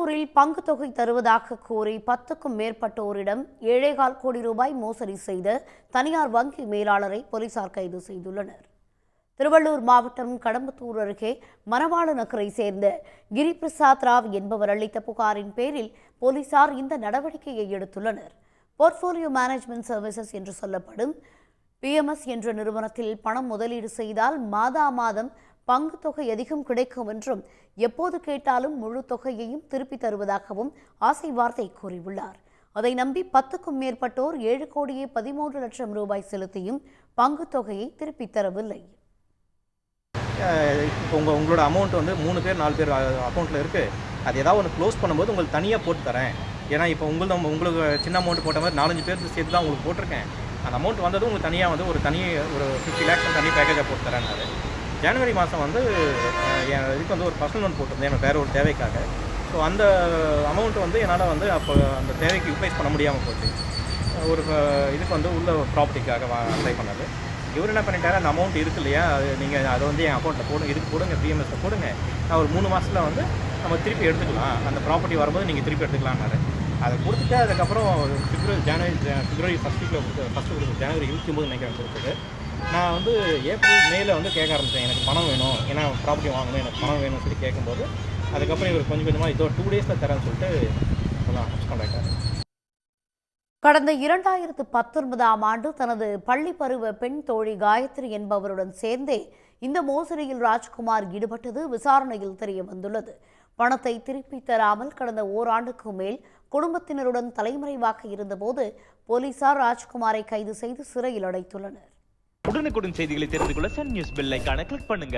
திருப்பத்தூரில் பங்கு தொகை தருவதாக கூறி 10க்கும் மேற்பட்டோரிடம் 7.25 கோடி ரூபாய் மோசடி செய்த தனியார் வங்கி மேலாளரை போலீசார் கைது செய்துள்ளனர். திருவள்ளூர் மாவட்டம் கடம்பத்தூர் அருகே மணவாள நகரை சேர்ந்த கிரிபிரசாத் ராவ் என்பவர் அளித்த புகாரின் பேரில் போலீசார் இந்த நடவடிக்கையை எடுத்துள்ளனர். போர்ட்போலியோ மேனேஜ்மெண்ட் சர்வீசஸ் என்று சொல்லப்படும் PMS என்ற நிறுவனத்தில் பணம் முதலீடு செய்தால் மாதம் பங்கு தொகை அதிகம் கிடைக்கும் என்றும் எப்போது கேட்டாலும் முழு தொகையையும் திருப்பி தருவதாகவும் ஆசை வார்த்தை கூறியுள்ளார். அதை நம்பி 10க்கும் மேற்பட்டோர் 7,13,00,000 ரூபாய் செலுத்தியும் பங்கு தொகையை திருப்பி தரவில்லை. உங்களோட அமௌண்ட் வந்து 3 பேர் 4 பேர் அக்கௌண்ட்டில் இருக்குது. அது ஏதாவது ஒன்று க்ளோஸ் பண்ணும்போது உங்களுக்கு தனியாக போட்டு தரேன். ஏன்னா இப்போ உங்களுக்கு சின்ன அமௌண்ட் போட்ட மாதிரி 4-5 பேருக்கு சேர்த்து தான் உங்களுக்கு போட்டிருக்கேன். அந்த அமௌண்ட் வந்ததும் உங்களுக்கு தனியாக வந்து ஒரு 50 lakhs தனி பேக்கேஜாக போட்டு தரேன். ஜனவரி மாதம் வந்து இதுக்கு வந்து ஒரு பர்சனல் லோன் போட்டிருந்தேன் வேறு ஒரு தேவைக்காக. ஸோ அந்த அமௌண்ட்டு வந்து என்னால் வந்து அப்போ அந்த தேவைக்கு யூட்டிலைஸ் பண்ண முடியாமல் போச்சு. ஒரு இதுக்கு வந்து உள்ள ப்ராப்பர்ட்டிக்காக அப்ளை பண்ணது. இவர் என்ன பண்ணிட்டாரு, அந்த அமௌண்ட் இருக்கு இல்லையா, நீங்கள் அதை வந்து என் அக்கௌண்ட்டில் போடுங்க, இதுக்கு போடுங்க, PMSல போடுங்க, நான் ஒரு 3 மாதத்தில் வந்து நம்ம திருப்பி எடுத்துக்கலாம், அந்த ப்ராப்பர்ட்டி வரும்போது நீங்கள் திருப்பி எடுத்துக்கலாம்னாரு. அதை கொடுத்துட்டு அதுக்கப்புறம் பிப்ரவரி ஃபஸ்ட் வீக்கில் ஜனவரி 29 நினைக்கிறேன் கொடுத்துட்டு நான் வந்து ஏப்ரல் மேல வந்து கேட்க ஆரம்பித்தேன். எனக்கு பணம் வேணும், ஏன்னா ப்ராப்பர்ட்டி வாங்கணும், எனக்கு பணம் வேணும்னு சொல்லி கேட்கும்போது அதுக்கப்புறம் இவர் கொஞ்சம் கொஞ்சமாக இதோ 2 days தரேன்னு சொல்லிட்டு கான்டாக்ட். கடந்த 2019ஆம் ஆண்டு தனது பள்ளி பருவ பெண் தோழி காயத்ரி என்பவருடன் சேர்ந்தே இந்த மோசடியில் ராஜ்குமார் ஈடுபட்டது விசாரணையில் தெரிய வந்துள்ளது. பணத்தை திருப்பி தராமல் கடந்த ஓராண்டுக்கு மேல் குடும்பத்தினருடன் தலைமறைவாக இருந்தபோது போலீசார் ராஜ்குமாரை கைது செய்து சிறையில் அடைத்துள்ளனர். உடனுக்குடன் செய்திகளை தெரிந்து கொள்ள சன் நியூஸ் பெல் ஐகானை கிளிக் பண்ணுங்க.